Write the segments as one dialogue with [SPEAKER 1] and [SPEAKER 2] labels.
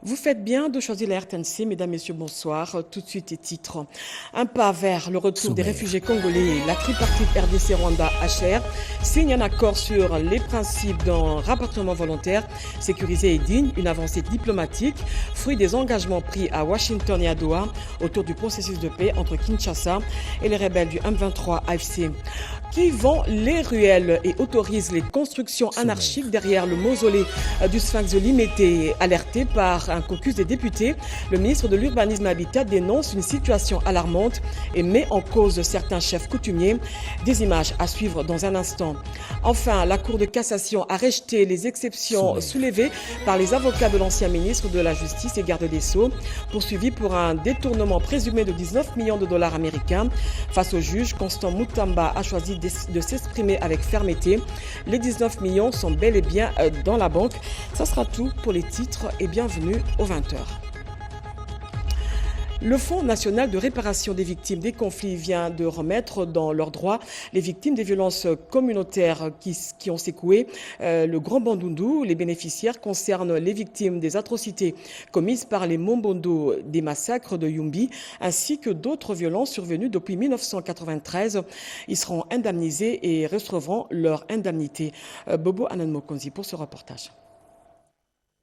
[SPEAKER 1] Vous faites bien de choisir la RTNC, mesdames, messieurs, bonsoir. Tout de suite, les titres. Un pas vers le retour des réfugiés congolais. La tripartite RDC-Rwanda-HR signe un accord sur les principes d'un rapatriement volontaire, sécurisé et digne, une avancée diplomatique, fruit des engagements pris à Washington et à Doha autour du processus de paix entre Kinshasa et les rebelles du M23 AFC. Qui vend les ruelles et autorise les constructions anarchiques derrière le mausolée du Sphinx de Limete, alerté par un caucus des députés. Le ministre de l'Urbanisme et Habitat dénonce une situation alarmante et met en cause certains chefs coutumiers. Des images à suivre dans un instant. Enfin, la Cour de cassation a rejeté les exceptions soulevées par les avocats de l'ancien ministre de la Justice et garde des Sceaux, poursuivi pour un détournement présumé de 19 millions de dollars américains. Face au juge, Constant Moutamba a choisi de s'exprimer avec fermeté. Les 19 millions sont bel et bien dans la banque. Ça sera tout pour les titres et bienvenue aux 20h. Le Fonds national de réparation des victimes des conflits vient de remettre dans leurs droits les victimes des violences communautaires qui ont secoué le Grand Bandundu. Les bénéficiaires concernent les victimes des atrocités commises par les Mombondo, des massacres de Yumbi, ainsi que d'autres violences survenues depuis 1993. Ils seront indemnisés et recevront leur indemnité. Bobo Ananmokonzi pour ce reportage.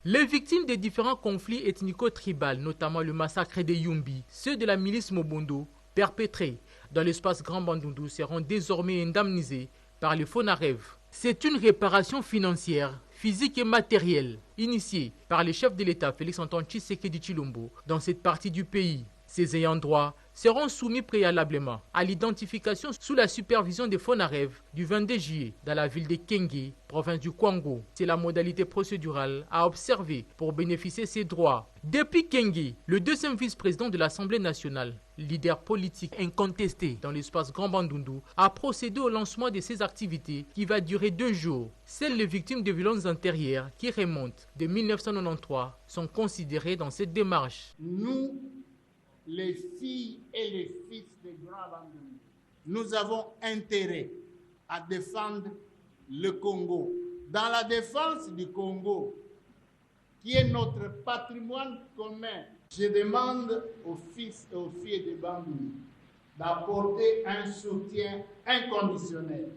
[SPEAKER 2] Les victimes des différents conflits ethnico-tribaux, notamment le massacre des Yumbi, ceux de la milice Mobondo, perpétrés dans l'espace Grand Bandundu, seront désormais indemnisés par le FONAREV. C'est une réparation financière, physique et matérielle, initiée par le chef de l'État Félix-Antoine Tshisekedi Tshilombo dans cette partie du pays. Ces ayants droit seront soumis préalablement à l'identification sous la supervision des FONAREV du 22 juillet dans la ville de Kenge, province du Kwango. C'est la modalité procédurale à observer pour bénéficier de ces droits. Depuis Kenge, le deuxième vice-président de l'Assemblée nationale, leader politique incontesté dans l'espace Grand Bandundu, a procédé au lancement de ces activités qui va durer 2 jours. Seules les victimes de violences antérieures qui remontent de 1993 sont considérées dans cette démarche.
[SPEAKER 3] Nous, les filles et les fils des Grands Bandundu, nous avons intérêt à défendre le Congo. Dans la défense du Congo, qui est notre patrimoine commun, je demande aux fils et aux filles des Bandundu d'apporter un soutien inconditionnel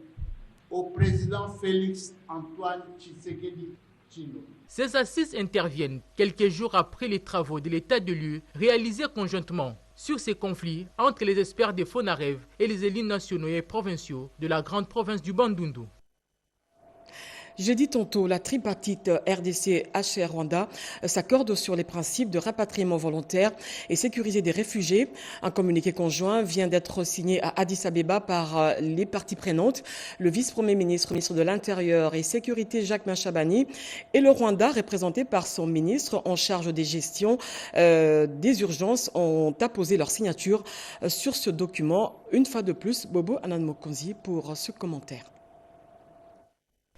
[SPEAKER 3] au président Félix-Antoine Tshisekedi Tshilombo.
[SPEAKER 2] Ces assises interviennent quelques jours après les travaux de l'état de lieu réalisés conjointement sur ces conflits entre les experts des FONAREV et les élites nationaux et provinciaux de la grande province du Bandundu.
[SPEAKER 1] J'ai dit tantôt, la tripartite RDC-HR-Rwanda s'accorde sur les principes de rapatriement volontaire et sécurisé des réfugiés. Un communiqué conjoint vient d'être signé à Addis Abeba par les parties prenantes, le vice-premier ministre, ministre de l'Intérieur et Sécurité Jacques Machabani, et le Rwanda, représenté par son ministre en charge des gestions des urgences, ont apposé leur signature sur ce document. Une fois de plus, Bobo Ananmokonzi pour ce commentaire.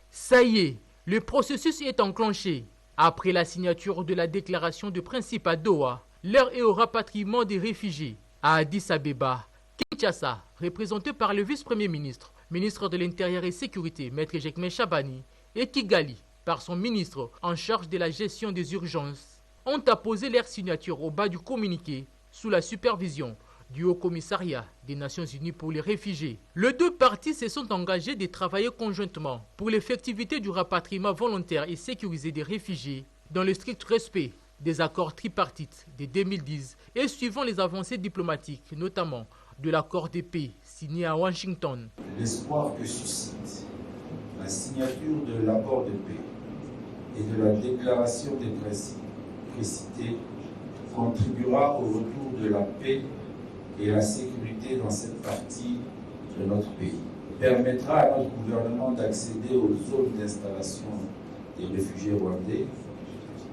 [SPEAKER 2] Ça y est, le processus est enclenché. Après la signature de la déclaration de principe à Doha, l'heure est au rapatriement des réfugiés. À Addis Abeba, Kinshasa, représenté par le vice-premier ministre, ministre de l'Intérieur et Sécurité, Maître Jacques Machabani, et Kigali, par son ministre en charge de la gestion des urgences, ont apposé leur signature au bas du communiqué sous la supervision du Haut-Commissariat des Nations Unies pour les réfugiés. Les deux parties se sont engagées de travailler conjointement pour l'effectivité du rapatriement volontaire et sécurisé des réfugiés dans le strict respect des accords tripartites de 2010 et suivant les avancées diplomatiques, notamment de l'accord de paix signé à Washington.
[SPEAKER 4] L'espoir que suscite la signature de l'accord de paix et de la déclaration des principes précités contribuera au retour de la paix et la sécurité dans cette partie de notre pays. Permettra à notre gouvernement d'accéder aux zones d'installation des réfugiés rwandais,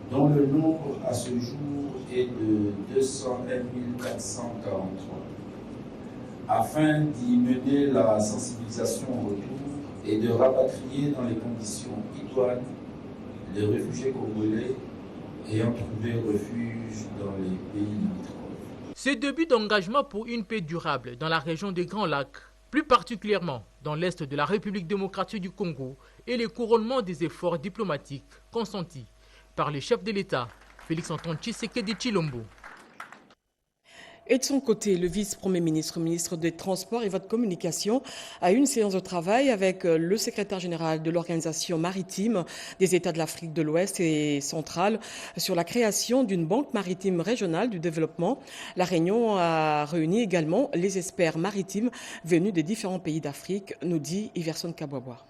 [SPEAKER 4] dont le nombre à ce jour est de 201 443, afin d'y mener la sensibilisation au retour et de rapatrier dans les conditions idoines les réfugiés congolais ayant trouvé refuge dans les pays limitrophes.
[SPEAKER 2] Ce début d'engagement pour une paix durable dans la région des Grands Lacs, plus particulièrement dans l'est de la République démocratique du Congo, est le couronnement des efforts diplomatiques consentis par les chefs de l'État Félix-Antoine Tshisekedi Tshilombo.
[SPEAKER 1] Et de son côté, le vice-premier ministre, ministre des Transports et de Communication, a eu une séance de travail avec le secrétaire général de l'Organisation maritime des États de l'Afrique de l'Ouest et centrale sur la création d'une banque maritime régionale du développement. La réunion a réuni également les experts maritimes venus des différents pays d'Afrique, nous dit Iverson Kabwabwa.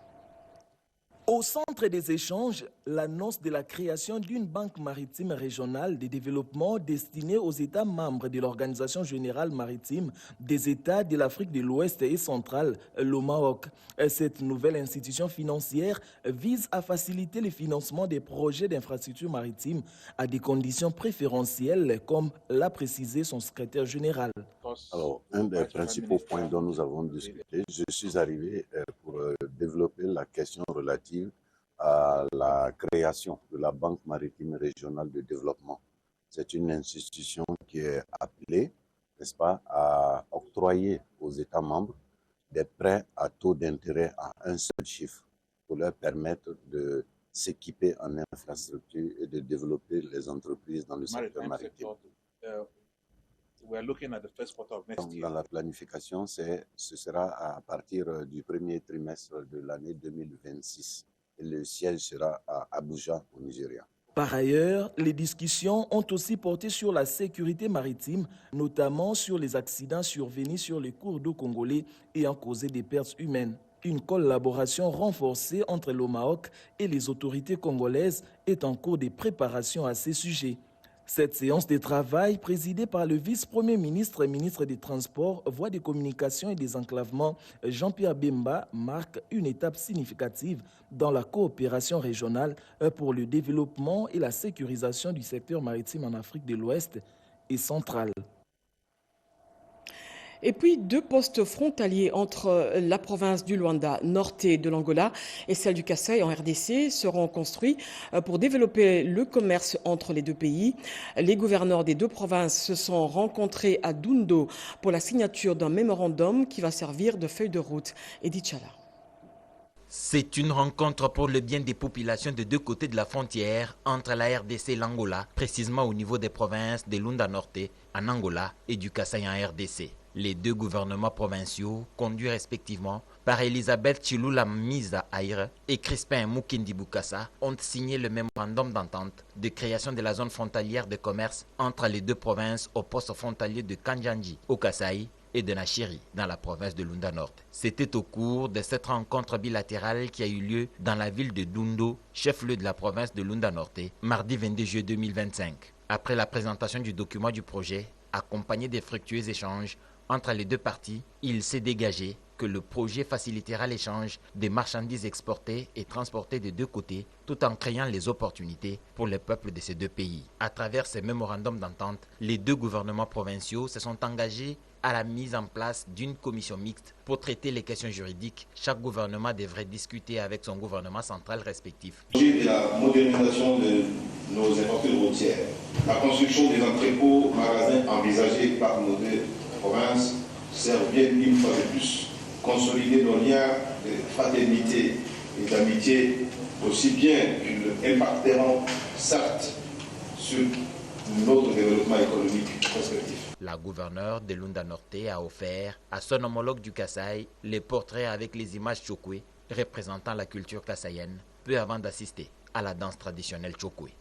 [SPEAKER 5] Au centre des échanges, l'annonce de la création d'une banque maritime régionale de développement destinée aux États membres de l'Organisation générale maritime des États de l'Afrique de l'Ouest et centrale, l'OMAOC. Cette nouvelle institution financière vise à faciliter le financement des projets d'infrastructures maritimes à des conditions préférentielles, comme l'a précisé son secrétaire général.
[SPEAKER 6] Alors, un des principaux points dont nous avons discuté, je suis arrivé pour développer la question relative à la création de la Banque maritime régionale de développement. C'est une institution qui est appelée, n'est-ce pas, à octroyer aux États membres des prêts à taux d'intérêt à un seul chiffre pour leur permettre de s'équiper en infrastructure et de développer les entreprises dans le secteur maritime. Dans la planification, ce sera à partir du premier trimestre de l'année 2026 et le siège sera à Abuja, au Nigeria.
[SPEAKER 5] Par ailleurs, les discussions ont aussi porté sur la sécurité maritime, notamment sur les accidents survenus sur les cours d'eau congolais ayant causé des pertes humaines. Une collaboration renforcée entre l'OMAOC et les autorités congolaises est en cours de préparation à ces sujets. Cette séance de travail, présidée par le vice-premier ministre et ministre des Transports, Voies de communication et des enclavements, Jean-Pierre Bemba, marque une étape significative dans la coopération régionale pour le développement et la sécurisation du secteur maritime en Afrique de l'Ouest et centrale.
[SPEAKER 1] Et puis, 2 postes frontaliers entre la province du Luanda, Norte de l'Angola et celle du Kasaï en RDC seront construits pour développer le commerce entre les deux pays. Les gouverneurs des 2 provinces se sont rencontrés à Dundo pour la signature d'un mémorandum qui va servir de feuille de route. Edith Chala.
[SPEAKER 7] C'est une rencontre pour le bien des populations de 2 côtés de la frontière entre la RDC et l'Angola, précisément au niveau des provinces de Lunda Norte en Angola et du Kasaï en RDC. Les 2 gouvernements provinciaux, conduits respectivement par Elisabeth Chilula Miza Aire et Crispin Mukindi Bukasa, ont signé le mémorandum d'entente de création de la zone frontalière de commerce entre les 2 provinces au poste frontalier de Kanjanji au Kasaï et de Nachiri dans la province de Lunda Nord. C'était au cours de cette rencontre bilatérale qui a eu lieu dans la ville de Dundo, chef-lieu de la province de Lunda Norte, mardi 22 juillet 2025. Après la présentation du document du projet, accompagné des fructueux échanges entre les 2 parties, il s'est dégagé que le projet facilitera l'échange des marchandises exportées et transportées des 2 côtés, tout en créant les opportunités pour les peuples de ces 2 pays. À travers ces mémorandums d'entente, les 2 gouvernements provinciaux se sont engagés à la mise en place d'une commission mixte pour traiter les questions juridiques. Chaque gouvernement devrait discuter avec son gouvernement central respectif.
[SPEAKER 8] La modernisation de nos infrastructures routières, la construction des entrepôts, magasins envisagés par nos 2 provinces servent bien une fois de plus consolider nos liens de fraternité et d'amitié, aussi bien qu'ils impacteront certes sur notre développement économique respectif.
[SPEAKER 7] La gouverneure de Lunda Norte a offert à son homologue du Kasaï les portraits avec les images Chokwe représentant la culture kassaïenne, peu avant d'assister à la danse traditionnelle Chokwe.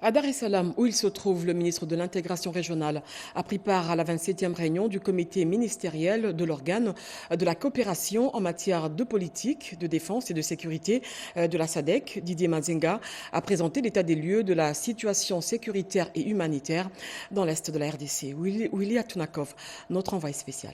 [SPEAKER 1] À Dar es Salaam, où il se trouve, le ministre de l'intégration régionale a pris part à la 27e réunion du comité ministériel de l'organe de la coopération en matière de politique, de défense et de sécurité de la SADC. Didier Mazenga a présenté l'état des lieux de la situation sécuritaire et humanitaire dans l'est de la RDC. Willy Atunakov, notre envoyé spécial.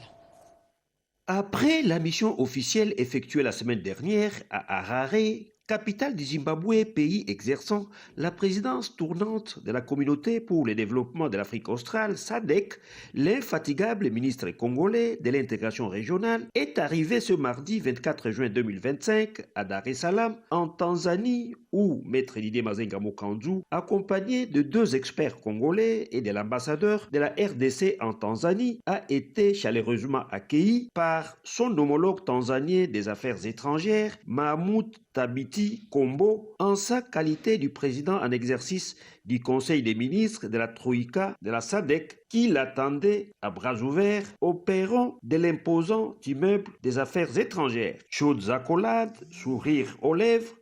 [SPEAKER 9] Après la mission officielle effectuée la semaine dernière à Harare, capitale du Zimbabwe, pays exerçant la présidence tournante de la Communauté pour le développement de l'Afrique australe, SADC, l'infatigable ministre congolais de l'intégration régionale est arrivé ce mardi 24 juin 2025 à Dar es Salaam, en Tanzanie, où Maître Didier Mazenga Mokanzu, accompagné de 2 experts congolais et de l'ambassadeur de la RDC en Tanzanie, a été chaleureusement accueilli par son homologue tanzanien des affaires étrangères, Mahmoud Tabiti Kombo, en sa qualité du président en exercice du Conseil des ministres de la Troïka de la SADC, qui l'attendait à bras ouverts au perron de l'imposant immeuble des affaires étrangères. Chaudes accolades, sourires aux lèvres,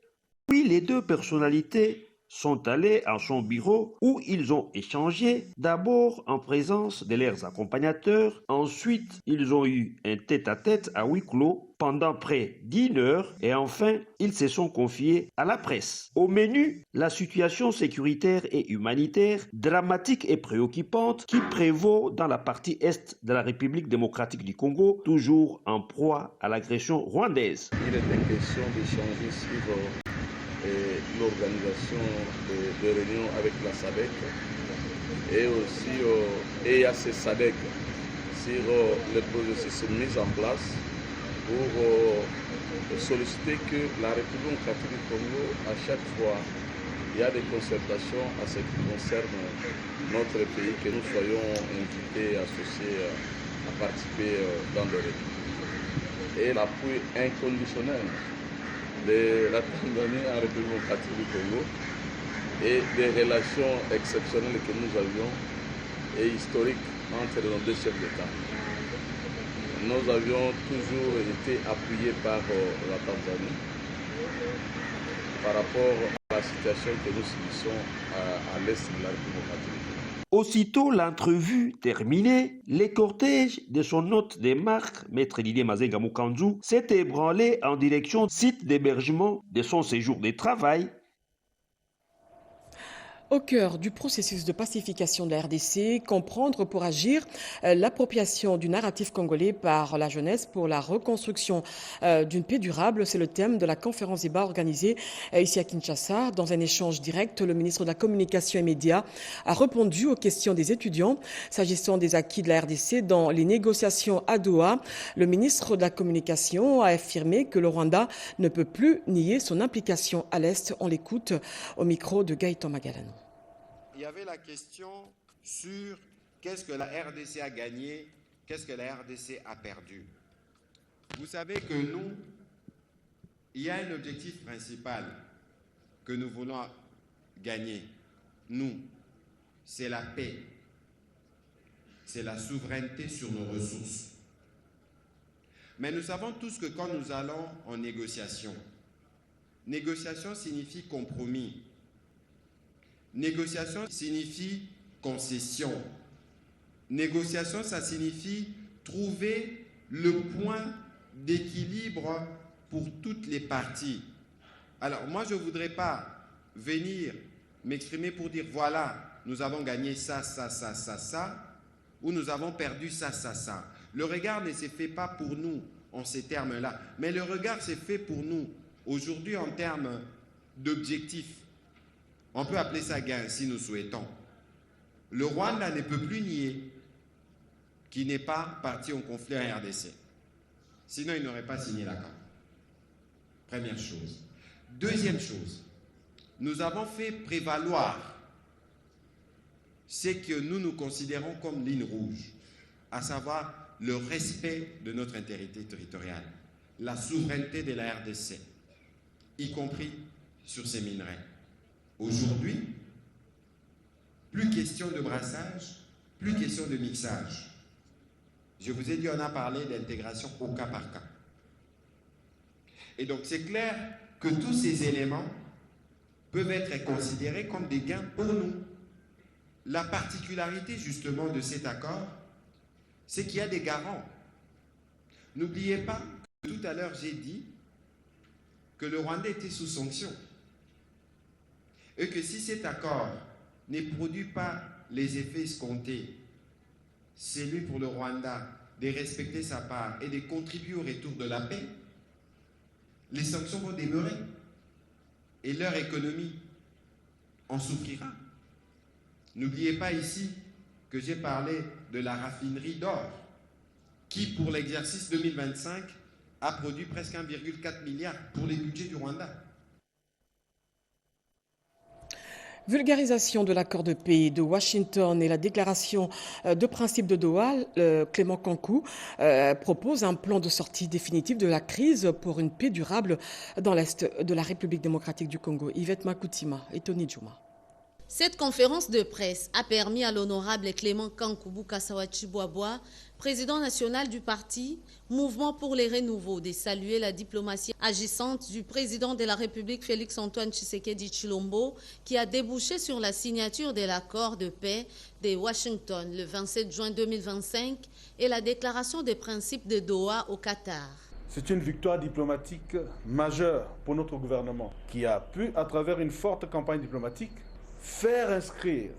[SPEAKER 9] puis les deux personnalités sont allés à son bureau où ils ont échangé, d'abord en présence de leurs accompagnateurs, ensuite ils ont eu un tête-à-tête à huis clos pendant près d'1 heure et enfin ils se sont confiés à la presse. Au menu, la situation sécuritaire et humanitaire dramatique et préoccupante qui prévaut dans la partie est de la République démocratique du Congo, toujours en proie à l'agression rwandaise.
[SPEAKER 10] Il était question d'échanger sur l'organisation de réunions avec la SADC et aussi EAC SADC sur le processus mis en place pour solliciter que la République démocratique du Congo, à chaque fois, il y a des concertations à ce qui concerne notre pays, que nous soyons invités, associés à participer dans le réunions. Et l'appui inconditionnel de la Tanzanie en République démocratique du Congo et des relations exceptionnelles que nous avions et historiques entre nos deux chefs d'État. Nous avions toujours été appuyés par la Tanzanie par rapport à la situation que nous subissons à l'est de la République démocratique du Congo.
[SPEAKER 9] Aussitôt l'entrevue terminée, les cortèges de son hôte des marques, Maître Didier Mazenga Mukanzu, s'est ébranlé en direction du site d'hébergement de son séjour de travail.
[SPEAKER 1] Au cœur du processus de pacification de la RDC, comprendre pour agir l'appropriation du narratif congolais par la jeunesse pour la reconstruction d'une paix durable, c'est le thème de la conférence débat organisée ici à Kinshasa. Dans un échange direct, le ministre de la Communication et Médias a répondu aux questions des étudiants s'agissant des acquis de la RDC dans les négociations à Doha. Le ministre de la Communication a affirmé que le Rwanda ne peut plus nier son implication à l'Est. On l'écoute au micro de Gaëtan Magalano.
[SPEAKER 11] Il y avait la question sur qu'est-ce que la RDC a gagné, qu'est-ce que la RDC a perdu. Vous savez que nous, il y a un objectif principal que nous voulons gagner. Nous, c'est la paix, c'est la souveraineté sur nos ressources. Mais nous savons tous que quand nous allons en négociation, négociation signifie compromis. Négociation signifie concession. Négociation, ça signifie trouver le point d'équilibre pour toutes les parties. Alors, moi, je ne voudrais pas venir m'exprimer pour dire, voilà, nous avons gagné ça, ou nous avons perdu ça. Le regard ne s'est fait pas pour nous en ces termes-là, mais le regard s'est fait pour nous aujourd'hui en termes d'objectifs. On peut appeler ça gain si nous souhaitons. Le Rwanda ne peut plus nier qu'il n'est pas parti en conflit en RDC. Sinon, il n'aurait pas signé l'accord. Première chose. Deuxième chose, nous avons fait prévaloir ce que nous considérons comme ligne rouge, à savoir le respect de notre intégrité territoriale, la souveraineté de la RDC, y compris sur ces minerais. Aujourd'hui, plus question de brassage, plus question de mixage. Je vous ai dit, on a parlé d'intégration au cas par cas. Et donc, c'est clair que tous ces éléments peuvent être considérés comme des gains pour nous. La particularité, justement, de cet accord, c'est qu'il y a des garants. N'oubliez pas que tout à l'heure, j'ai dit que le Rwanda était sous sanction. Et que si cet accord ne produit pas les effets escomptés, c'est lui pour le Rwanda de respecter sa part et de contribuer au retour de la paix, les sanctions vont demeurer et leur économie en souffrira. N'oubliez pas ici que j'ai parlé de la raffinerie d'or qui, pour l'exercice 2025, a produit presque 1,4 milliard pour les budgets du Rwanda.
[SPEAKER 1] Vulgarisation de l'accord de paix de Washington et la déclaration de principe de Doha, Clément Kankou propose un plan de sortie définitive de la crise pour une paix durable dans l'Est de la République démocratique du Congo. Yvette Makoutima et Tony Djouma.
[SPEAKER 12] Cette conférence de presse a permis à l'honorable Clément Kankou Kasawa-Chiboaboa, président national du parti Mouvement pour les Renouveaux, de saluer la diplomatie agissante du président de la République Félix-Antoine Tshisekedi Tshilombo, qui a débouché sur la signature de l'accord de paix de Washington le 27 juin 2025 et la déclaration des principes de Doha au Qatar.
[SPEAKER 13] C'est une victoire diplomatique majeure pour notre gouvernement, qui a pu, à travers une forte campagne diplomatique, faire inscrire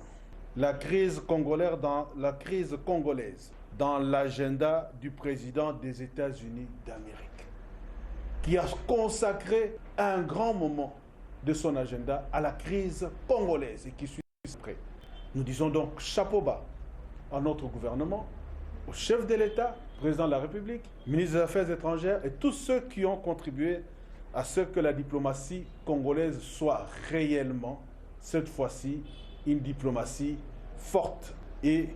[SPEAKER 13] la crise congolaise dans l'agenda du président des États-Unis d'Amérique, qui a consacré un grand moment de son agenda à la crise congolaise et qui suit près. Nous disons donc chapeau bas à notre gouvernement, au chef de l'État, président de la République, ministre des Affaires étrangères et tous ceux qui ont contribué à ce que la diplomatie congolaise soit réellement, cette fois-ci, une diplomatie forte et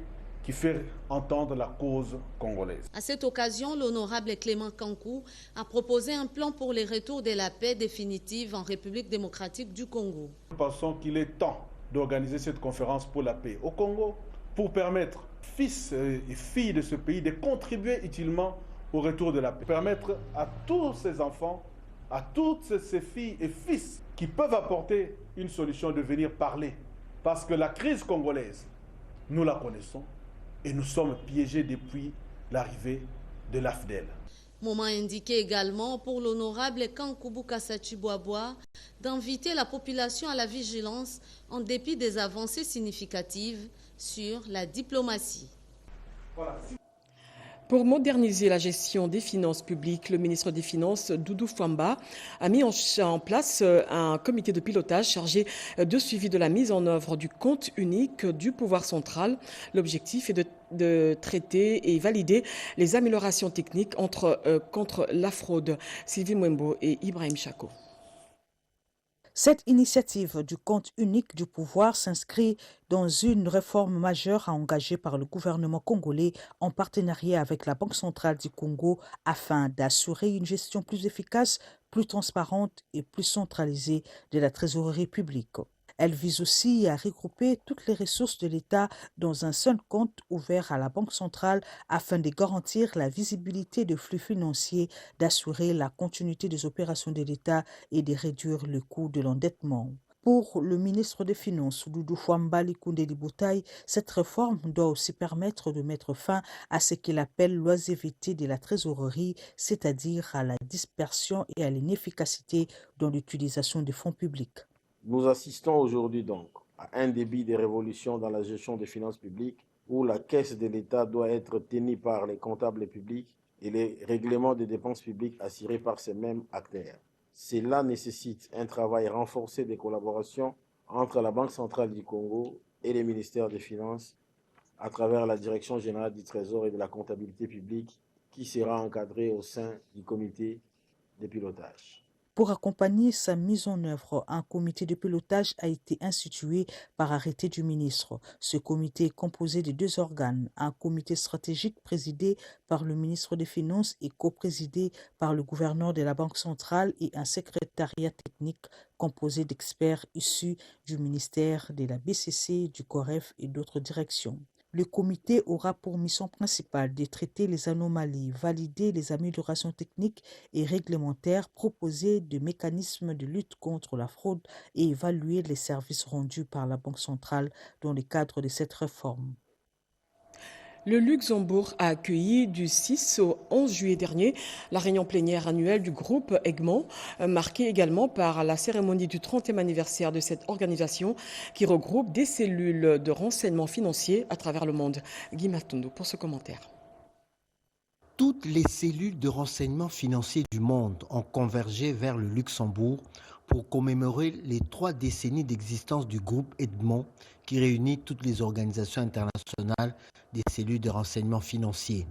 [SPEAKER 13] qui fait entendre la cause congolaise.
[SPEAKER 12] À cette occasion, l'honorable Clément Kankou a proposé un plan pour le retour de la paix définitive en République démocratique du Congo.
[SPEAKER 13] Nous pensons qu'il est temps d'organiser cette conférence pour la paix au Congo pour permettre aux fils et filles de ce pays de contribuer utilement au retour de la paix. Permettre à tous ces enfants, à toutes ces filles et fils qui peuvent apporter une solution de venir parler. Parce que la crise congolaise, nous la connaissons et nous sommes piégés depuis l'arrivée de l'AFDEL.
[SPEAKER 12] Moment indiqué également pour l'honorable Kankou Kasawa-Chiboaboa d'inviter la population à la vigilance en dépit des avancées significatives sur la diplomatie.
[SPEAKER 13] Voilà.
[SPEAKER 1] Pour moderniser la gestion des finances publiques, le ministre des Finances, Doudou Fwamba, a mis en place un comité de pilotage chargé de suivi de la mise en œuvre du compte unique du pouvoir central. L'objectif est de traiter et valider les améliorations techniques contre la fraude. Sylvie Mwembo et Ibrahim Chako.
[SPEAKER 14] Cette initiative du compte unique du pouvoir s'inscrit dans une réforme majeure engagée par le gouvernement congolais en partenariat avec la Banque centrale du Congo afin d'assurer une gestion plus efficace, plus transparente et plus centralisée de la trésorerie publique. Elle vise aussi à regrouper toutes les ressources de l'État dans un seul compte ouvert à la Banque centrale afin de garantir la visibilité des flux financiers, d'assurer la continuité des opérations de l'État et de réduire le coût de l'endettement. Pour le ministre des Finances, Doudou Fwamba Likunde Liboutaï, cette réforme doit aussi permettre de mettre fin à ce qu'il appelle l'oisiveté de la trésorerie, c'est-à-dire à la dispersion et à l'inefficacité dans l'utilisation des fonds publics.
[SPEAKER 15] Nous assistons aujourd'hui donc à un début de révolution dans la gestion des finances publiques où la caisse de l'État doit être tenue par les comptables publics et les règlements des dépenses publiques assurés par ces mêmes acteurs. Cela nécessite un travail renforcé de collaboration entre la Banque centrale du Congo et les ministères des Finances à travers la Direction générale du Trésor et de la comptabilité publique qui sera encadrée au sein du comité de pilotage.
[SPEAKER 14] Pour accompagner sa mise en œuvre, un comité de pilotage a été institué par arrêté du ministre. Ce comité est composé de 2 organes, un comité stratégique présidé par le ministre des Finances et coprésidé par le gouverneur de la Banque centrale et un secrétariat technique composé d'experts issus du ministère de la BCC, du COREF et d'autres directions. Le comité aura pour mission principale de traiter les anomalies, valider les améliorations techniques et réglementaires, proposer des mécanismes de lutte contre la fraude et évaluer les services rendus par la Banque centrale dans le cadre de cette réforme.
[SPEAKER 1] Le Luxembourg a accueilli du 6 au 11 juillet dernier la réunion plénière annuelle du groupe Egmont, marquée également par la cérémonie du 30e anniversaire de cette organisation qui regroupe des cellules de renseignement financier à travers le monde. Guy Matondo pour ce commentaire.
[SPEAKER 16] Toutes les cellules de renseignement financier du monde ont convergé vers le Luxembourg pour commémorer les 3 décennies d'existence du groupe Egmont qui réunit toutes les organisations internationales des cellules de renseignement financier.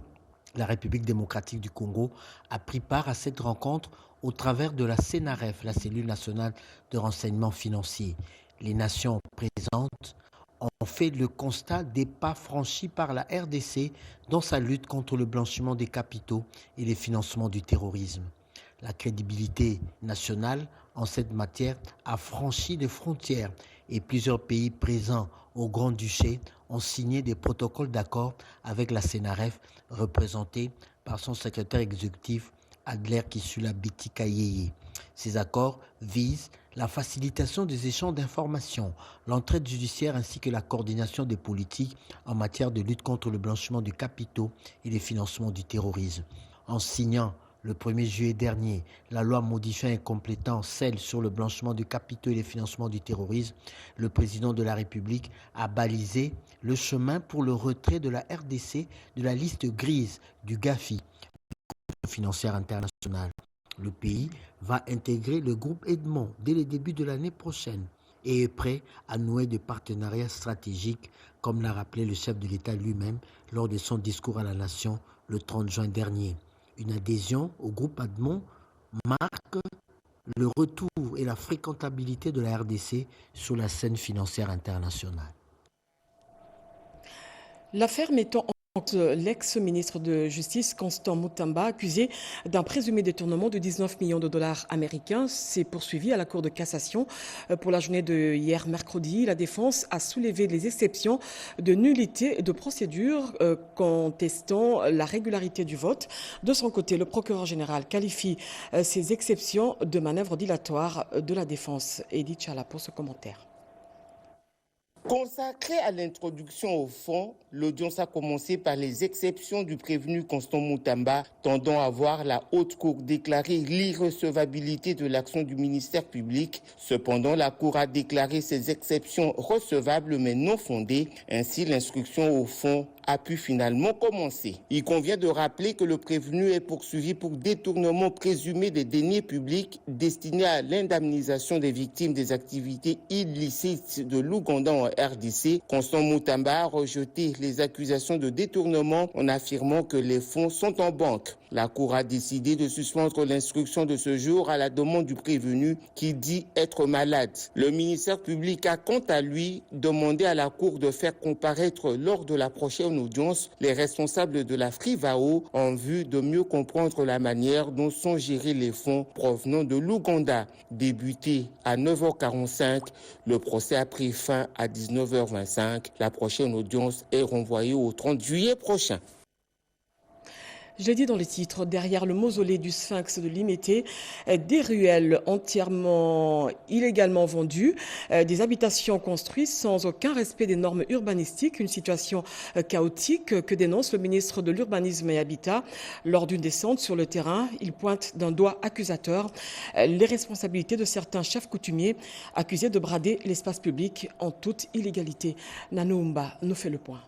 [SPEAKER 16] La République démocratique du Congo a pris part à cette rencontre au travers de la CNRF, la cellule nationale de renseignement financier. Les nations présentes ont fait le constat des pas franchis par la RDC dans sa lutte contre le blanchiment des capitaux et les financements du terrorisme. La crédibilité nationale en cette matière a franchi les frontières et plusieurs pays présents au Grand-Duché ont signé des protocoles d'accord avec la CNRF représentée par son secrétaire exécutif Adler Kisula Bitikayeye. Ces accords visent la facilitation des échanges d'informations, l'entraide judiciaire ainsi que la coordination des politiques en matière de lutte contre le blanchiment de capitaux et les financements du terrorisme. En signant le 1er juillet dernier la loi modifiant et complétant celle sur le blanchiment de capitaux et les financements du terrorisme, le président de la République a balisé le chemin pour le retrait de la RDC de la liste grise du GAFI, financière internationale. Le pays va intégrer le groupe Edmond dès le début de l'année prochaine et est prêt à nouer des partenariats stratégiques, comme l'a rappelé le chef de l'État lui-même lors de son discours à la nation le 30 juin dernier. Une adhésion au groupe Edmond marque le retour et la fréquentabilité de la RDC sur la scène financière internationale.
[SPEAKER 1] L'affaire mettant l'ex-ministre de Justice Constant Mutamba, accusé d'un présumé détournement de 19 millions de dollars américains, s'est poursuivi à la Cour de cassation. Pour la journée de hier mercredi, la défense a soulevé les exceptions de nullité de procédure contestant la régularité du vote. De son côté, le procureur général qualifie ces exceptions de manœuvres dilatoires de la défense. Edith Chala pour ce commentaire.
[SPEAKER 17] Consacrée à l'introduction au fond, l'audience a commencé par les exceptions du prévenu Constant Mutamba, tendant à voir la Haute Cour déclarer l'irrecevabilité de l'action du ministère public. Cependant, la Cour a déclaré ces exceptions recevables mais non fondées. Ainsi, l'instruction au fond a pu finalement commencer. Il convient de rappeler que le prévenu est poursuivi pour détournement présumé des deniers publics destinés à l'indemnisation des victimes des activités illicites de l'Ouganda en RDC. Constant Mutamba a rejeté les accusations de détournement en affirmant que les fonds sont en banque. La Cour a décidé de suspendre l'instruction de ce jour à la demande du prévenu qui dit être malade. Le ministère public a quant à lui demandé à la Cour de faire comparaître lors de la prochaine audience les responsables de la FRIVAO en vue de mieux comprendre la manière dont sont gérés les fonds provenant de l'Ouganda. Débuté à 9h45, le procès a pris fin à 19h25. La prochaine audience est renvoyée au 30 juillet prochain.
[SPEAKER 1] Je l'ai dit dans les titres, derrière le mausolée du Sphinx de Limété, des ruelles entièrement illégalement vendues, des habitations construites sans aucun respect des normes urbanistiques, une situation chaotique que dénonce le ministre de l'Urbanisme et Habitat. Lors d'une descente sur le terrain, il pointe d'un doigt accusateur les responsabilités de certains chefs coutumiers accusés de brader l'espace public en toute illégalité. Nanoumba nous fait le point.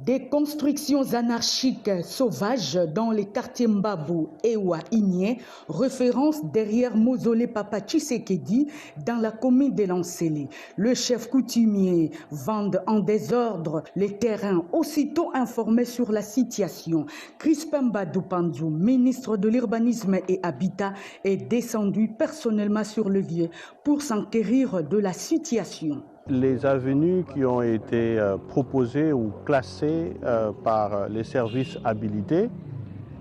[SPEAKER 18] Des constructions anarchiques sauvages dans les quartiers Mbabou et Ouaigné, référence derrière mausolée Papa Tshisekedi dans la commune de Lancélé. Le chef coutumier vend en désordre les terrains, aussitôt informé sur la situation. Crispin Badoupandiou, ministre de l'Urbanisme et Habitat, est descendu personnellement sur le lieu pour s'enquérir de la situation.
[SPEAKER 13] Les avenues qui ont été proposées ou classées par les services habilités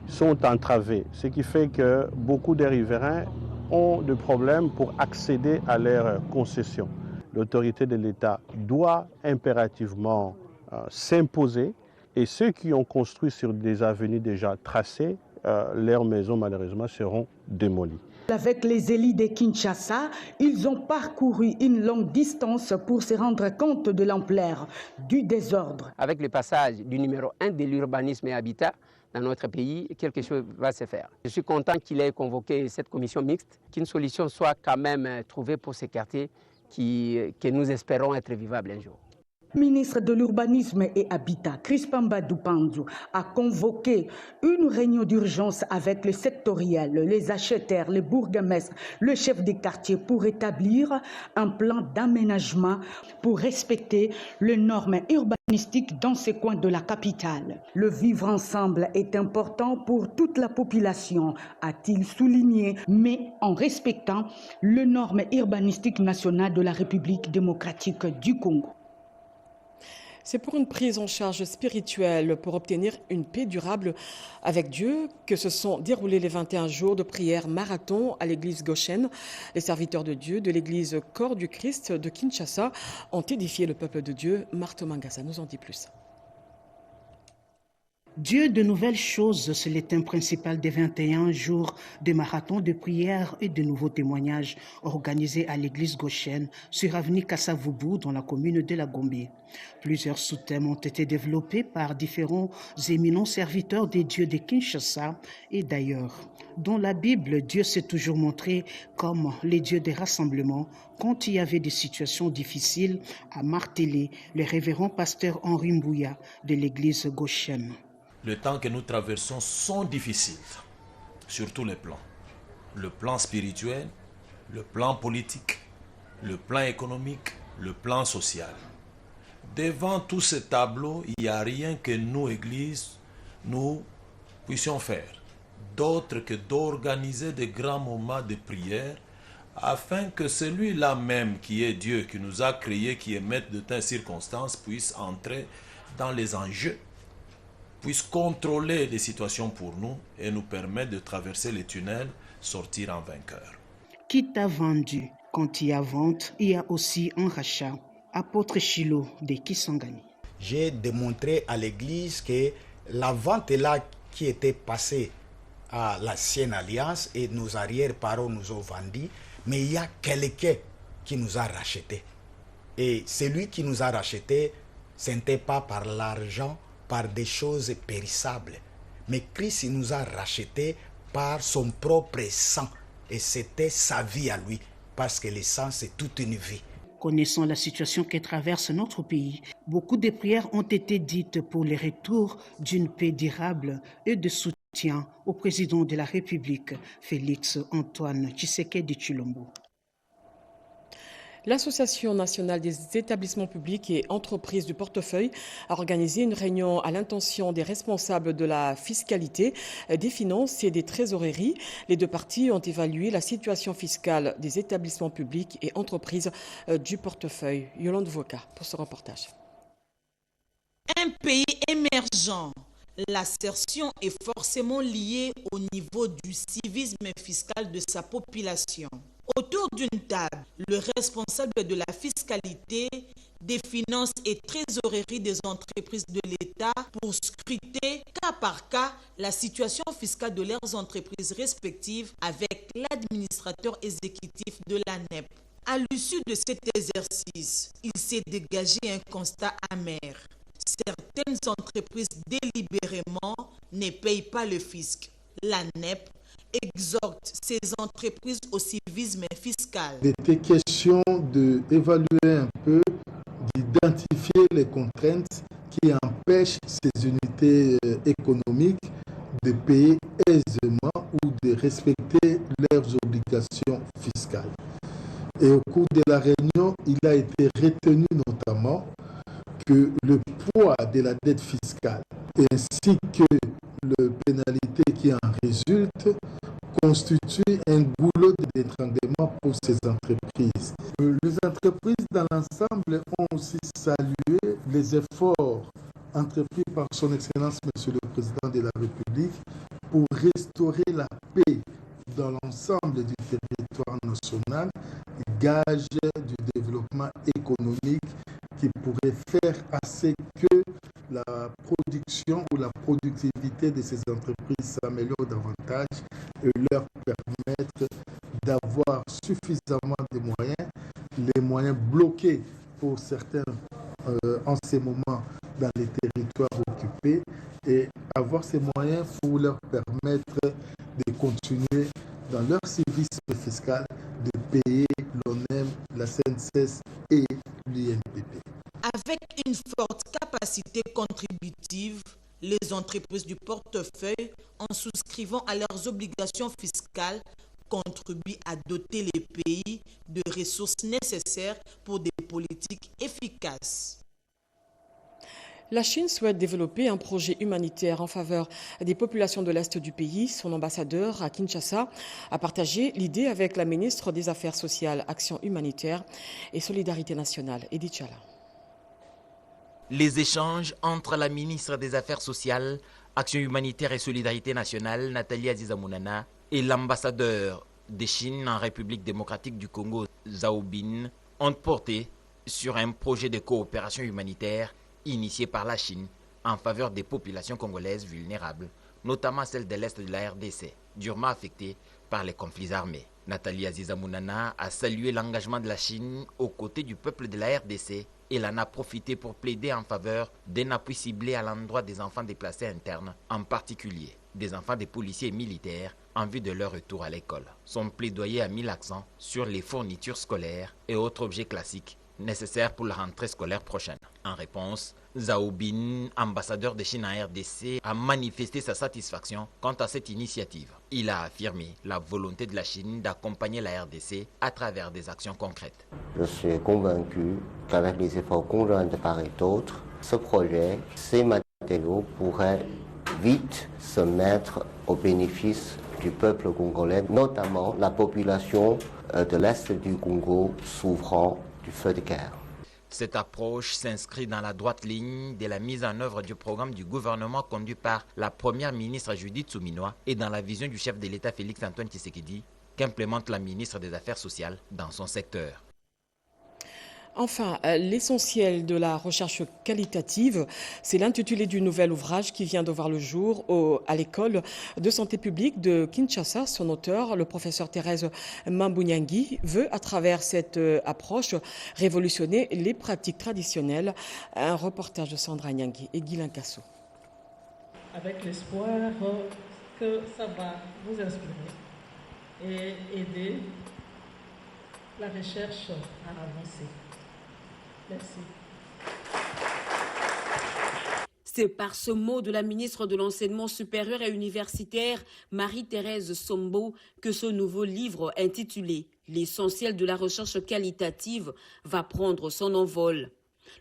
[SPEAKER 13] sont entravées, ce qui fait que beaucoup de riverains ont des problèmes pour accéder à leurs concessions. L'autorité de l'État doit impérativement s'imposer et ceux qui ont construit sur des avenues déjà tracées, leurs maisons malheureusement seront démolies.
[SPEAKER 18] Avec les élites de Kinshasa, ils ont parcouru une longue distance pour se rendre compte de l'ampleur du désordre.
[SPEAKER 19] Avec le passage du numéro 1 de l'urbanisme et habitat dans notre pays, quelque chose va se faire. Je suis content qu'il ait convoqué cette commission mixte, qu'une solution soit quand même trouvée pour ces quartiers que nous espérons être vivables un jour.
[SPEAKER 18] Le ministre de l'Urbanisme et Habitat, Crispin Badoupandu, a convoqué une réunion d'urgence avec les sectoriels, les acheteurs, les bourgmestres, le chef des quartiers pour établir un plan d'aménagement pour respecter les normes urbanistiques dans ces coins de la capitale. Le vivre ensemble est important pour toute la population, a-t-il souligné, mais en respectant les normes urbanistiques nationales de la République démocratique du Congo.
[SPEAKER 1] C'est pour une prise en charge spirituelle pour obtenir une paix durable avec Dieu que se sont déroulés les 21 jours de prière marathon à l'église Goshen. Les serviteurs de Dieu de l'église Corps du Christ de Kinshasa ont édifié le peuple de Dieu. Marthe Mangasa nous en dit plus.
[SPEAKER 20] Dieu de nouvelles choses, c'est le thème principal des 21 jours de marathon de prière et de nouveaux témoignages organisés à l'église Goshen sur avenue Kassavubu dans la commune de la Gombe. Plusieurs sous-thèmes ont été développés par différents éminents serviteurs des dieux de Kinshasa et d'ailleurs. Dans la Bible, Dieu s'est toujours montré comme les dieux des rassemblements quand il y avait des situations difficiles, a martelé le révérend pasteur Henri Mbouya de l'église Goshen.
[SPEAKER 21] Les temps que nous traversons sont difficiles, sur tous les plans. Le plan spirituel, le plan politique, le plan économique, le plan social. Devant tous ces tableaux, il n'y a rien que nous, Église, nous puissions faire, d'autre que d'organiser des grands moments de prière, afin que celui-là même qui est Dieu, qui nous a créés, qui est maître de telles circonstances, puisse entrer dans les enjeux, puisse contrôler les situations pour nous et nous permettre de traverser les tunnels, sortir en vainqueur.
[SPEAKER 20] Qui t'a vendu? Quand il y a vente, il y a aussi un rachat. Apôtre Chilo de Kisangani.
[SPEAKER 22] J'ai démontré à l'église que la vente est là qui était passée à l'ancienne alliance et nos arrière-parents nous ont vendu, mais il y a quelqu'un qui nous a rachetés. Et celui qui nous a rachetés, ce n'était pas par l'argent, par des choses périssables. Mais Christ nous a rachetés par son propre sang. Et c'était sa vie à lui. Parce que le sang, c'est toute une vie.
[SPEAKER 20] Connaissant la situation que traverse notre pays, beaucoup de prières ont été dites pour le retour d'une paix durable et de soutien au président de la République, Félix Antoine Tshisekedi Tshilombo.
[SPEAKER 1] L'Association nationale des établissements publics et entreprises du portefeuille a organisé une réunion à l'intention des responsables de la fiscalité, des finances et des trésoreries. Les deux parties ont évalué la situation fiscale des établissements publics et entreprises du portefeuille. Yolande Voka pour ce reportage.
[SPEAKER 23] Un pays émergent. L'assertion est forcément liée au niveau du civisme fiscal de sa population. Autour d'une table, le responsable de la fiscalité, des finances et trésorerie des entreprises de l'État pour scruter cas par cas la situation fiscale de leurs entreprises respectives avec l'administrateur exécutif de l'ANEP. À l'issue de cet exercice, il s'est dégagé un constat amer. Certaines entreprises délibérément ne payent pas le fisc. L'ANEP exhorte ces entreprises au civisme fiscal.
[SPEAKER 24] Il était question d'évaluer un peu, d'identifier les contraintes qui empêchent ces unités économiques de payer aisément ou de respecter leurs obligations fiscales. Et au cours de la réunion, il a été retenu notamment que le poids de la dette fiscale ainsi que les pénalités qui en résultent constitue un goulot d'étranglement pour ces entreprises. Les entreprises dans l'ensemble ont aussi salué les efforts entrepris par son Excellence Monsieur le Président de la République pour restaurer la paix dans l'ensemble du territoire national, gage du développement économique qui pourrait faire à ce que la production ou la productivité de ces entreprises s'améliore davantage et leur permettre d'avoir suffisamment de moyens, les moyens bloqués pour certains en ces moments dans les territoires occupés, et avoir ces moyens pour leur permettre de continuer dans leur civisme fiscal de payer l'ONEM, la CNCS et l'INPP.
[SPEAKER 23] Avec une forte capacité contributive, les entreprises du portefeuille, en souscrivant à leurs obligations fiscales, contribuent à doter les pays de ressources nécessaires pour des politiques efficaces.
[SPEAKER 1] La Chine souhaite développer un projet humanitaire en faveur des populations de l'Est du pays. Son ambassadeur à Kinshasa a partagé l'idée avec la ministre des Affaires sociales, Action humanitaire et Solidarité nationale, Edith Chala.
[SPEAKER 7] Les échanges entre la ministre des Affaires sociales, Action humanitaire et Solidarité nationale, Nathalie Azizamounana, et l'ambassadeur de Chine en République démocratique du Congo, Zhao Bin, ont porté sur un projet de coopération humanitaire initié par la Chine en faveur des populations congolaises vulnérables, notamment celles de l'Est de la RDC, durement affectées par les conflits armés. Nathalie Azizamounana a salué l'engagement de la Chine aux côtés du peuple de la RDC et en a profité pour plaider en faveur d'un appui ciblé à l'endroit des enfants déplacés internes, en particulier des enfants des policiers et militaires en vue de leur retour à l'école. Son plaidoyer a mis l'accent sur les fournitures scolaires et autres objets classiques nécessaires pour la rentrée scolaire prochaine. En réponse, Zhao Bin, ambassadeur de Chine en RDC, a manifesté sa satisfaction quant à cette initiative. Il a affirmé la volonté de la Chine d'accompagner la RDC à travers des actions concrètes.
[SPEAKER 2] Je suis convaincu qu'avec les efforts conjoints de part et d'autre, ce projet, ces matériaux pourraient vite se mettre au bénéfice du peuple congolais, notamment la population de l'Est du Congo souffrant du feu de guerre.
[SPEAKER 7] Cette approche s'inscrit dans la droite ligne de la mise en œuvre du programme du gouvernement conduit par la première ministre Judith Suminwa et dans la vision du chef de l'État Félix-Antoine Tshisekedi qu'implémente la ministre des Affaires sociales dans son secteur.
[SPEAKER 1] Enfin, l'essentiel de la recherche qualitative, c'est l'intitulé du nouvel ouvrage qui vient de voir le jour à l'école de santé publique de Kinshasa. Son auteur, le professeur Thérèse Mambunyangi, veut à travers cette approche révolutionner les pratiques traditionnelles. Un reportage de Sandra Nyangi et Guilain Kasso.
[SPEAKER 3] Avec l'espoir que ça va vous inspirer et aider la recherche à avancer. Merci.
[SPEAKER 4] C'est par ce mot de la ministre de l'Enseignement supérieur et universitaire, Marie-Thérèse Sombo, que ce nouveau livre intitulé « L'essentiel de la recherche qualitative » va prendre son envol.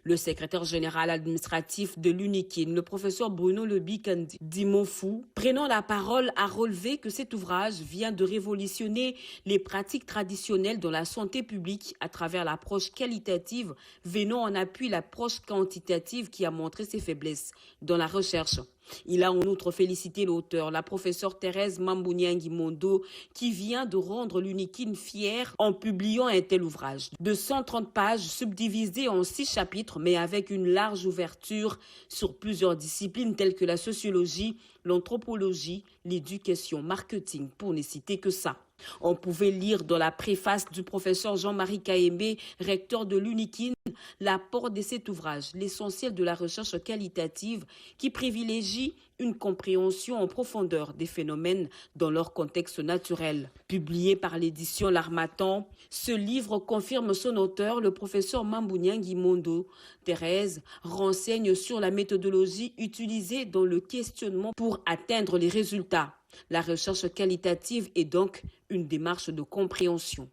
[SPEAKER 4] Le secrétaire général administratif de l'UNIKIN, le professeur Bruno Lebikandi Dimonfou, prenant la parole, a relevé que cet ouvrage vient de révolutionner les pratiques traditionnelles dans la santé publique à travers l'approche qualitative venant en appui l'approche quantitative qui a montré ses faiblesses dans la recherche. Il a en outre félicité l'auteur, la professeure Thérèse Mambunyangi Mondo, qui vient de rendre l'UNIKIN fière en publiant un tel ouvrage de 130 pages subdivisé en 6 chapitres, mais avec une large ouverture sur plusieurs disciplines telles que la sociologie, l'anthropologie, l'éducation, marketing, pour ne citer que ça. On pouvait lire dans la préface du professeur Jean-Marie Kaembe, recteur de l'UNIKIN, l'apport de cet ouvrage, l'essentiel de la recherche qualitative qui privilégie une compréhension en profondeur des phénomènes dans leur contexte naturel. Publié par l'édition L'Harmattan, ce livre confirme son auteur, le professeur Mambunyangi Mondo. Thérèse renseigne sur la méthodologie utilisée dans le questionnement pour atteindre les résultats. La recherche qualitative est donc une démarche de compréhension.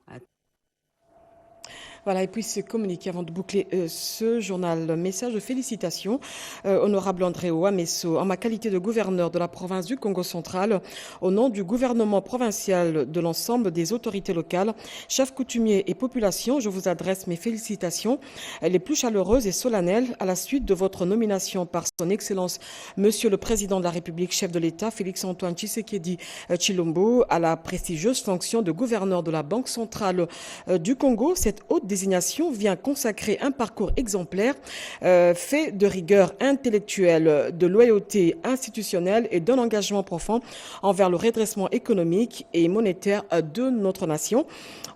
[SPEAKER 1] Voilà, et puis c'est communiqué avant de boucler ce journal. Message de félicitations, honorable André Ouamesso, en ma qualité de gouverneur de la province du Congo central, au nom du gouvernement provincial, de l'ensemble des autorités locales, chefs coutumiers et populations, je vous adresse mes félicitations les plus chaleureuses et solennelles à la suite de votre nomination par son Excellence, Monsieur le Président de la République, chef de l'État, Félix-Antoine Tshisekedi Tshilombo, à la prestigieuse fonction de gouverneur de la Banque centrale du Congo. Cette haute désignation vient consacrer un parcours exemplaire, fait de rigueur intellectuelle, de loyauté institutionnelle et d'un engagement profond envers le redressement économique et monétaire de notre nation.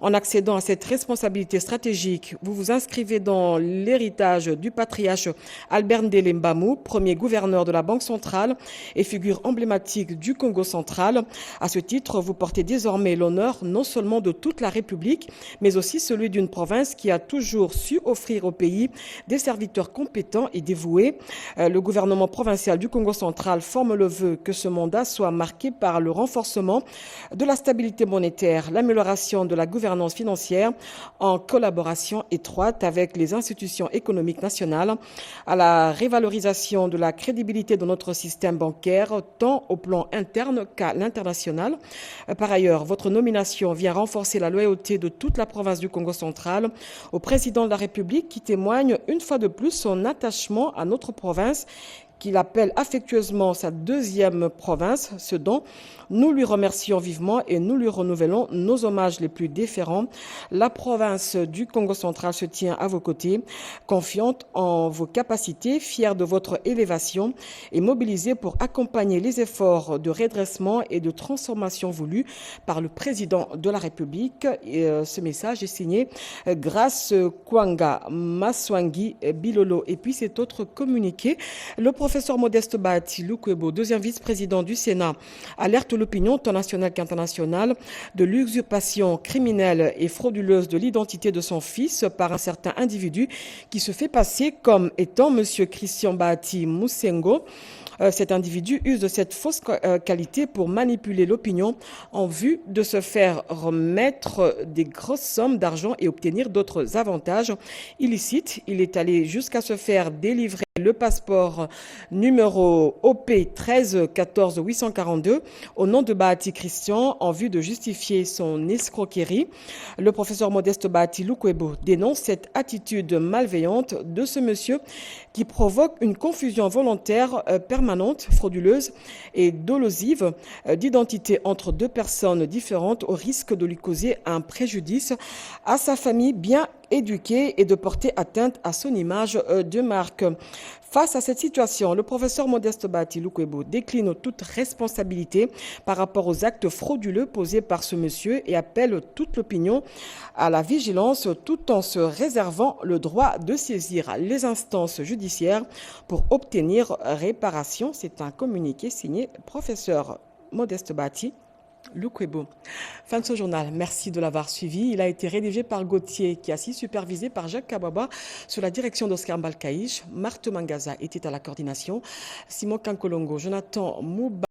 [SPEAKER 1] En accédant à cette responsabilité stratégique, vous vous inscrivez dans l'héritage du patriarche Albert Ndele Mbamou, premier gouverneur de la Banque centrale et figure emblématique du Congo central. À ce titre, vous portez désormais l'honneur non seulement de toute la République, mais aussi celui d'une province province qui a toujours su offrir au pays des serviteurs compétents et dévoués. Le gouvernement provincial du Congo central forme le vœu que ce mandat soit marqué par le renforcement de la stabilité monétaire, l'amélioration de la gouvernance financière en collaboration étroite avec les institutions économiques nationales, à la révalorisation de la crédibilité de notre système bancaire, tant au plan interne qu'à l'international. Par ailleurs, votre nomination vient renforcer la loyauté de toute la province du Congo central au président de la République qui témoigne une fois de plus son attachement à notre province, qu'il appelle affectueusement sa deuxième province, ce dont nous lui remercions vivement et nous lui renouvelons nos hommages les plus déférents. La province du Congo central se tient à vos côtés, confiante en vos capacités, fière de votre élévation et mobilisée pour accompagner les efforts de redressement et de transformation voulus par le président de la République. Et, ce message est signé Grace Kwanga Maswangi Bilolo. Et puis cet autre communiqué, le professeur Modeste Bahati Lukwebo, deuxième vice-président du Sénat, alerte l'opinion tant nationale qu'internationale de l'usurpation criminelle et frauduleuse de l'identité de son fils par un certain individu qui se fait passer comme étant M. Christian Bahati Moussengo. Cet individu use de cette fausse qualité pour manipuler l'opinion en vue de se faire remettre des grosses sommes d'argent et obtenir d'autres avantages illicites. Il est allé jusqu'à se faire délivrer le passeport numéro OP 13 14 842 au nom de Bahati Christian en vue de justifier son escroquerie. Le professeur Modeste Bahati Lukwebo dénonce cette attitude malveillante de ce monsieur qui provoque une confusion volontaire permanente, frauduleuse et dolosive d'identité entre deux personnes différentes au risque de lui causer un préjudice à sa famille bien éduquée et de porter atteinte à son image de marque. Face à cette situation, le professeur Modeste Bahati Lukwebo décline toute responsabilité par rapport aux actes frauduleux posés par ce monsieur et appelle toute l'opinion à la vigilance tout en se réservant le droit de saisir les instances judiciaires pour obtenir réparation. C'est un communiqué signé professeur Modeste Bahati Lukwebo. Fin de ce journal. Merci de l'avoir suivi. Il a été rédigé par Gauthier Kiassi, supervisé par Jacques Kababa, sous la direction d'Oscar Mbalkaïch. Marthe Mangaza était à la coordination. Simon Kankolongo, Jonathan Mouba.